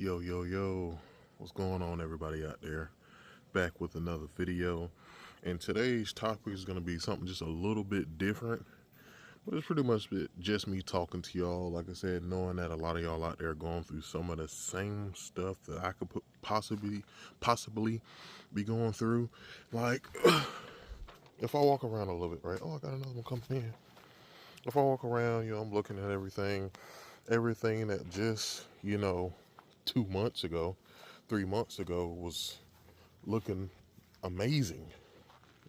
Yo, what's going on, everybody out there? Back with another video. And today's topic is going to be something just a little bit different, but it's pretty much just me talking to y'all. Like I said, knowing that a lot of y'all out there are going through some of the same stuff that I could possibly be going through. Like, if I walk around a little bit, right? Oh, I got another one coming in. If I walk around, I'm looking at everything that just, 2 months ago, 3 months ago was looking amazing,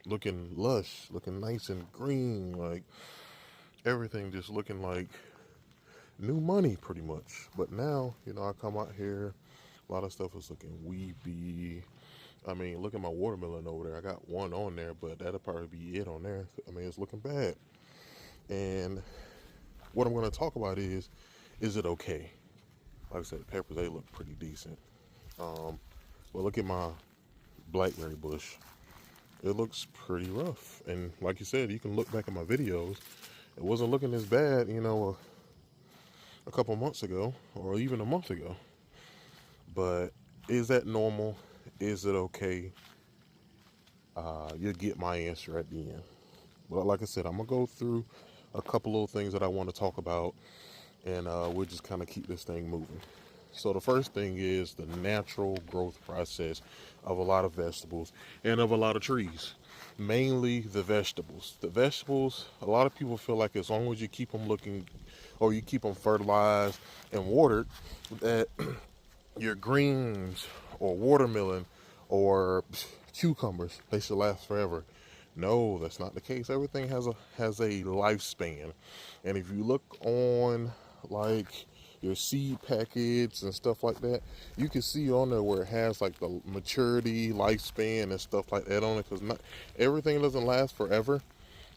looking lush, looking nice and green, like everything just looking like new money pretty much. But now, I come out here, a lot of stuff is looking weepy. I mean, look at my watermelon over there. I got one on there, but that'll probably be it on there. I mean, it's looking bad. And what I'm going to talk about is it okay? Like I said, the peppers, they look pretty decent. But look at my blackberry bush. It looks pretty rough. And like you said, you can look back at my videos. It wasn't looking as bad, a couple months ago or even a month ago. But is that normal? Is it okay? You'll get my answer at the end. But like I said, I'm going to go through a couple of things that I want to talk about, and we'll just kind of keep this thing moving. So the first thing is the natural growth process of a lot of vegetables and of a lot of trees. Mainly the vegetables. The vegetables, a lot of people feel like as long as you keep them looking, or you keep them fertilized and watered, that your greens or watermelon or cucumbers, they should last forever. No, that's not the case. Everything has a lifespan. And if you look on like your seed packets and stuff like that, you can see on there where it has like the maturity, lifespan, and stuff like that on it. Because not everything doesn't last forever.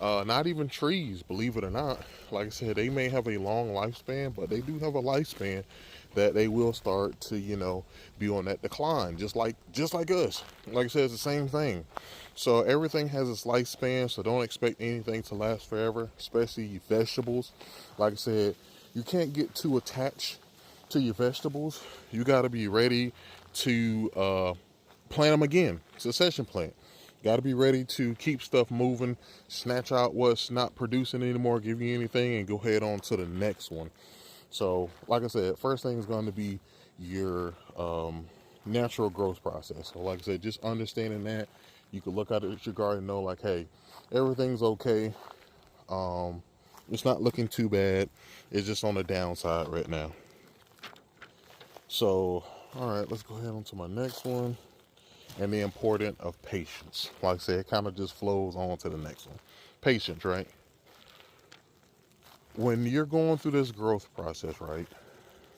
Not even trees, believe it or not. Like I said, they may have a long lifespan, but they do have a lifespan that they will start to, be on that decline, just like us. Like I said, it's the same thing. So everything has its lifespan, so don't expect anything to last forever, especially vegetables. Like I said, you can't get too attached to your vegetables. You got to be ready to plant them again. Succession plant. Got to be ready to keep stuff moving, snatch out what's not producing anymore, give you anything, and go ahead on to the next one. So, like I said, first thing is going to be your natural growth process. So, like I said, just understanding that, you can look at it at your garden and know, like, hey, everything's okay. It's not looking too bad. It's just on the downside right now. So, all right, let's go ahead on to my next one. And the importance of patience. Like I said, it kind of just flows on to the next one. Patience, right? When you're going through this growth process, right?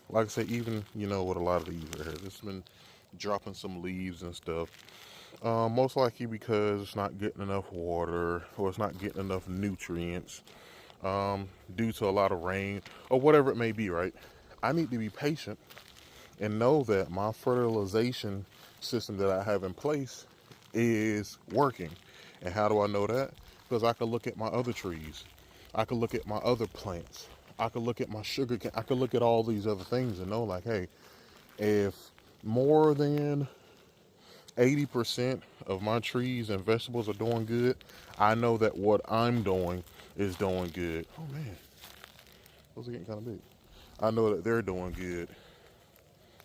Like I said, even, with a lot of these right here, it's been dropping some leaves and stuff. Most likely because it's not getting enough water or it's not getting enough nutrients due to a lot of rain or whatever it may be, right? I need to be patient and know that my fertilization system that I have in place is working. And how do I know that? Because I can look at my other trees. I can look at my other plants. I can look at my sugar cane. I can look at all these other things and know, like, hey, if more than 80% of my trees and vegetables are doing good, I know that what I'm doing is doing good. Oh man, those are getting kind of big. I know that they're doing good.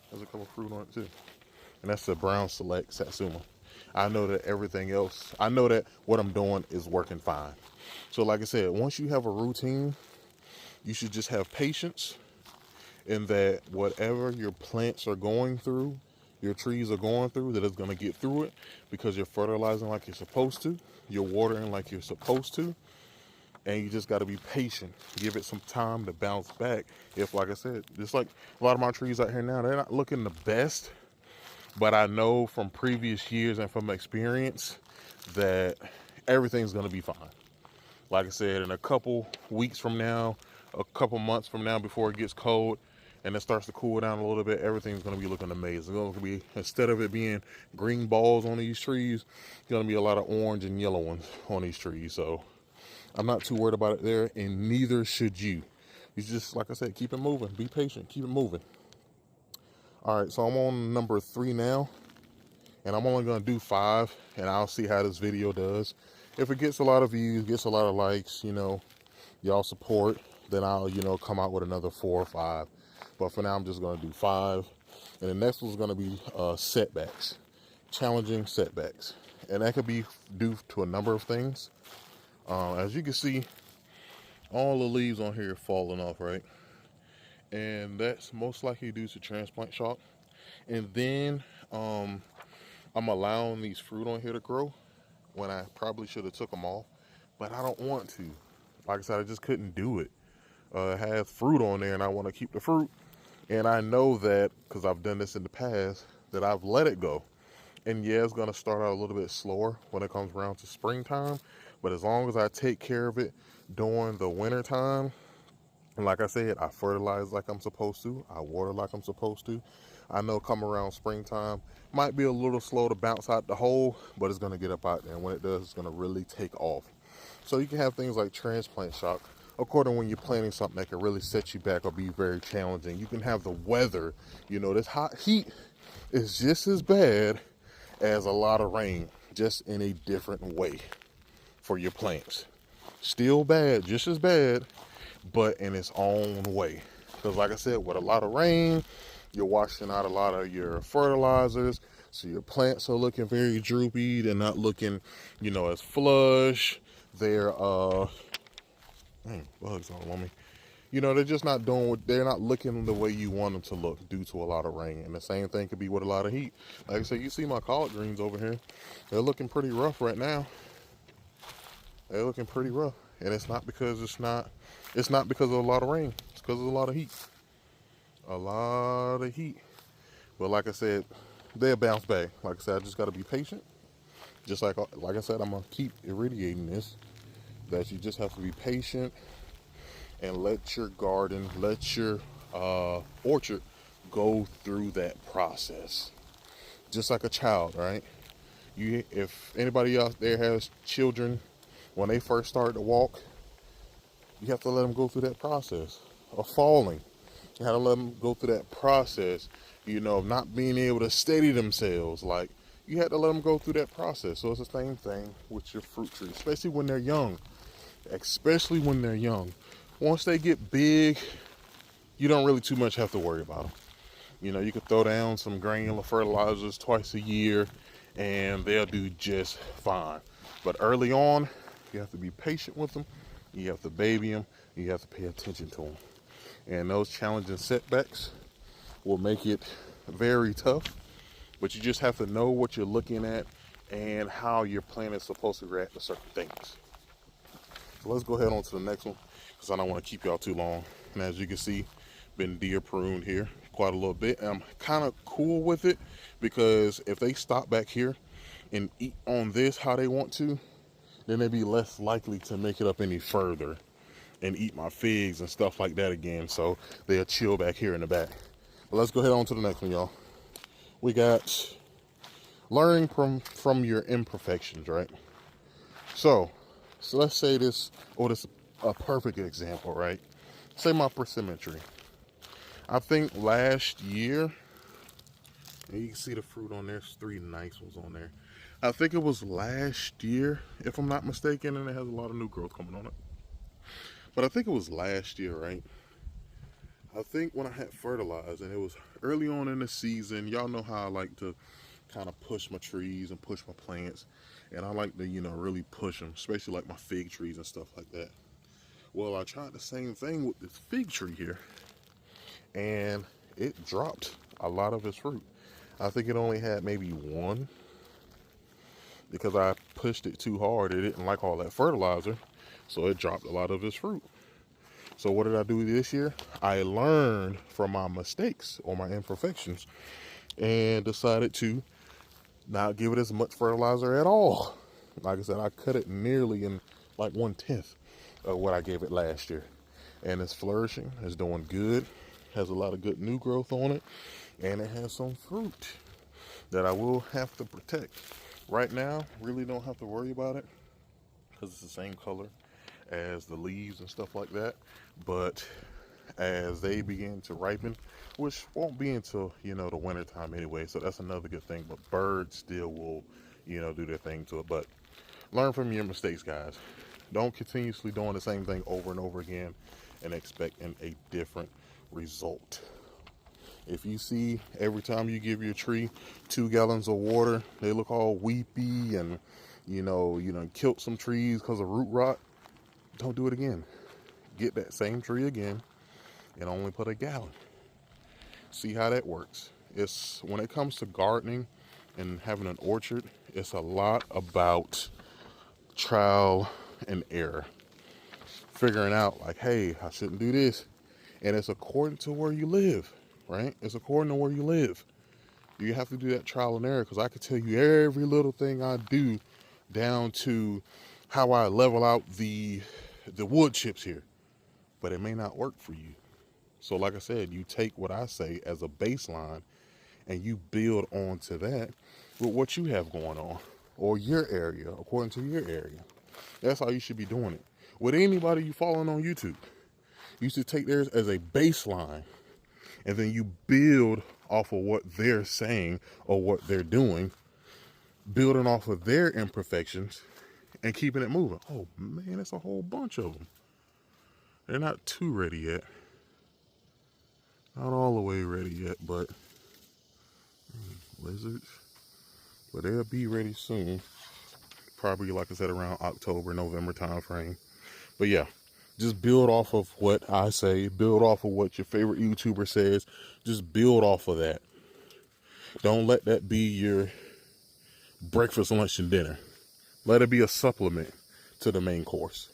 There's a couple fruit on it too. And that's the brown select satsuma. I know that everything else, I know that what I'm doing is working fine. So like I said, once you have a routine, you should just have patience in that whatever your plants are going through, your trees are going through, that it's going to get through it because you're fertilizing like you're supposed to, you're watering like you're supposed to, and you just got to be patient. Give it some time to bounce back. If, like I said, just like a lot of my trees out here now, they're not looking the best, but I know from previous years and from experience that everything's going to be fine. Like I said, in a couple weeks from now, a couple months from now, before it gets cold and it starts to cool down a little bit, everything's going to be looking amazing. It's going to be, instead of it being green balls on these trees, it's going to be a lot of orange and yellow ones on these trees. So I'm not too worried about it there, and neither should you. You just, like I said, keep it moving. Be patient. Keep it moving. All right, so I'm on number 3 now, and I'm only gonna do 5, and I'll see how this video does. If it gets a lot of views, gets a lot of likes, y'all support, then I'll, come out with another 4 or 5. But for now, I'm just gonna do 5. And the next one's gonna be setbacks, challenging setbacks. And that could be due to a number of things. As you can see, all the leaves on here are falling off, right? And that's most likely due to transplant shock. And then I'm allowing these fruit on here to grow when I probably should have took them off, but I don't want to. Like I said, I just couldn't do it. It has fruit on there and I want to keep the fruit. And I know that, because I've done this in the past, that I've let it go. And yeah, it's going to start out a little bit slower when it comes around to springtime. But as long as I take care of it during the winter time, and like I said, I fertilize like I'm supposed to, I water like I'm supposed to, I know come around springtime, might be a little slow to bounce out the hole, but it's going to get up out there. And when it does, it's going to really take off. So you can have things like transplant shock, according when you're planting something that can really set you back or be very challenging. You can have the weather, this hot heat is just as bad as a lot of rain, just in a different way for your plants. Still bad, just as bad, but in its own way. Because like I said, with a lot of rain, you're washing out a lot of your fertilizers, so your plants are looking very droopy. They're not looking, as flush. They're bugs all on me. They're just not they're not looking the way you want them to look due to a lot of rain. And the same thing could be with a lot of heat. Like I said, you see my collard greens over here. They're looking pretty rough right now. They're looking pretty rough. And it's not because it's not because of a lot of rain. It's because of a lot of heat. A lot of heat. But like I said, they'll bounce back. Like I said, I just got to be patient. Just like I said, I'm going to keep irradiating this. That you just have to be patient and let your garden, let your orchard go through that process. Just like a child, right? If anybody out there has children, when they first start to walk, you have to let them go through that process of falling. You have to let them go through that process, of not being able to steady themselves. Like, you have to let them go through that process. So it's the same thing with your fruit trees, especially when they're young. Once they get big, you don't really too much have to worry about them. You can throw down some granular fertilizers twice a year and they'll do just fine. But early on, you have to be patient with them. You have to baby them. You have to pay attention to them. And those challenging setbacks will make it very tough. But you just have to know what you're looking at and how your plant is supposed to react to certain things. So let's go ahead on to the next one, because I don't want to keep y'all too long. And as you can see, been deer pruned here quite a little bit. And I'm kind of cool with it, because if they stop back here and eat on this how they want to, then they'd be less likely to make it up any further and eat my figs and stuff like that again. So they'll chill back here in the back. But let's go ahead on to the next one, y'all. We got learning from your imperfections, right? So let's say this is a perfect example, right? Say my persimmon tree. I think last year, and you can see the fruit on there, there's 3 nice ones on there. I think it was last year, if I'm not mistaken, and it has a lot of new growth coming on it. But I think it was last year, right? I think when I had fertilized, and it was early on in the season, y'all know how I like to kind of push my trees and push my plants. And I like to, really push them, especially like my fig trees and stuff like that. Well, I tried the same thing with this fig tree here, and it dropped a lot of its fruit. I think it only had maybe 1, because I pushed it too hard. It didn't like all that fertilizer, so it dropped a lot of its fruit. So what did I do this year? I learned from my mistakes or my imperfections and decided to not give it as much fertilizer at all. Like I said, I cut it nearly in like 1/10 of what I gave it last year. And it's flourishing, it's doing good, has a lot of good new growth on it, and it has some fruit that I will have to protect. Right now, really don't have to worry about it, because it's the same color as the leaves and stuff like that. But as they begin to ripen, which won't be until, the winter time anyway. So that's another good thing. But birds still will, do their thing to it. But learn from your mistakes, guys. Don't continuously doing the same thing over and over again and expecting a different result. If you see every time you give your tree 2 gallons of water, they look all weepy and you done killed some trees because of root rot, don't do it again. Get that same tree again and only put 1 gallon. See how that works. It's when it comes to gardening and having an orchard, it's a lot about trial and error. Figuring out like, hey, I shouldn't do this. And it's according to where you live, right? It's according to where you live. You have to do that trial and error, because I could tell you every little thing I do down to how I level out the wood chips here. But it may not work for you. So like I said, you take what I say as a baseline and you build onto that with what you have going on or your area, according to your area. That's how you should be doing it. With anybody you following on YouTube, you should take theirs as a baseline and then you build off of what they're saying or what they're doing, building off of their imperfections and keeping it moving. Oh man, that's a whole bunch of them. They're not too ready yet. Not all the way ready yet, but lizards. But they'll be ready soon. Probably, like I said, around October, November time frame. But yeah, just build off of what I say. Build off of what your favorite YouTuber says. Just build off of that. Don't let that be your breakfast, lunch, and dinner. Let it be a supplement to the main course.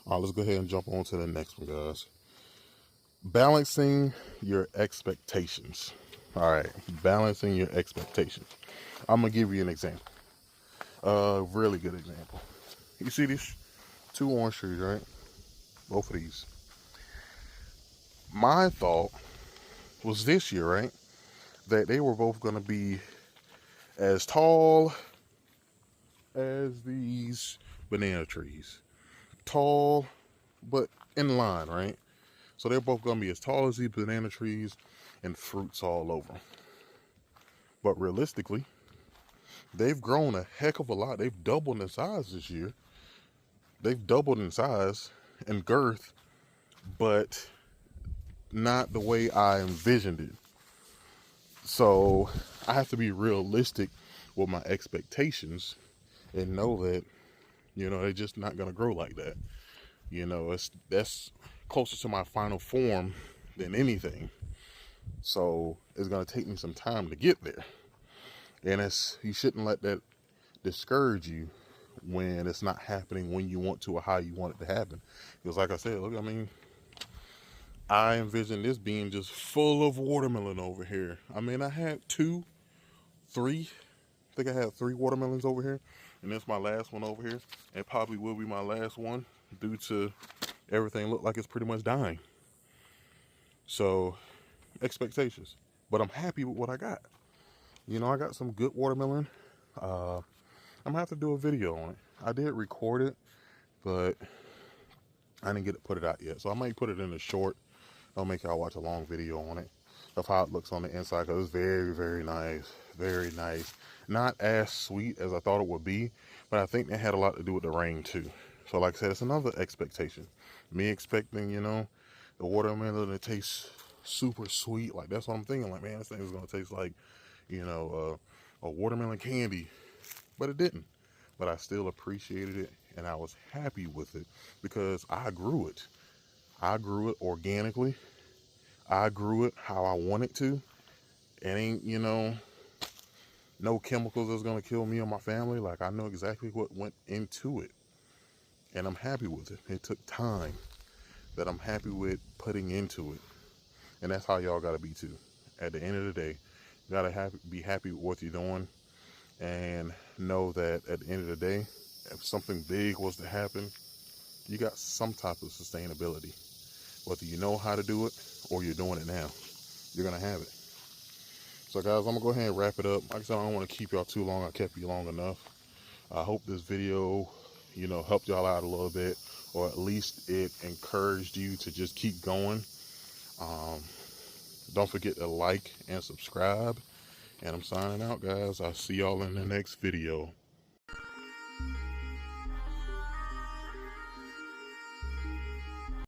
All right, let's go ahead and jump on to the next one, guys. Balancing your expectations. All right, balancing your expectations. I'm going to give you an example. A really good example. You see these 2 orange trees, right? Both of these. My thought was this year, right, that they were both going to be as tall as these banana trees. Tall, but in line, right? So they're both going to be as tall as these banana trees and fruits all over. But realistically, they've grown a heck of a lot. They've doubled in size this year. They've doubled in size and girth, but not the way I envisioned it. So I have to be realistic with my expectations and know that, they're just not going to grow like that. That's closer to my final form than anything. So it's going to take me some time to get there. And you shouldn't let that discourage you when it's not happening when you want to or how you want it to happen. Because like I said, look, I envision this being just full of watermelon over here. I had 2, 3. I think I had 3 watermelons over here. And that's my last one over here. And probably will be my last one due to everything look like it's pretty much dying. So, expectations. But I'm happy with what I got. I got some good watermelon. I'm going to have to do a video on it. I did record it, but I didn't get to put it out yet. So I might put it in a short. I'll make y'all watch a long video on it of how it looks on the inside, because it's very, very nice. Very nice. Not as sweet as I thought it would be, but I think it had a lot to do with the rain too. So like I said, it's another expectation. Me expecting, the watermelon to taste super sweet. Like, that's what I'm thinking. Like, man, this thing is going to taste like, a watermelon candy. But it didn't. But I still appreciated it, and I was happy with it because I grew it. I grew it organically. I grew it how I wanted to. It ain't, no chemicals that's going to kill me or my family. Like, I know exactly what went into it. And I'm happy with it. It took time that I'm happy with putting into it. And that's how y'all got to be too. At the end of the day, you got to be happy with what you're doing. And know that at the end of the day, if something big was to happen, you got some type of sustainability. Whether you know how to do it or you're doing it now, you're going to have it. So guys, I'm going to go ahead and wrap it up. Like I said, I don't want to keep y'all too long. I kept you long enough. I hope this video, helped y'all out a little bit or at least it encouraged you to just keep going. Um, don't forget to like and subscribe. And I'm signing out, guys. I'll see y'all in the next video.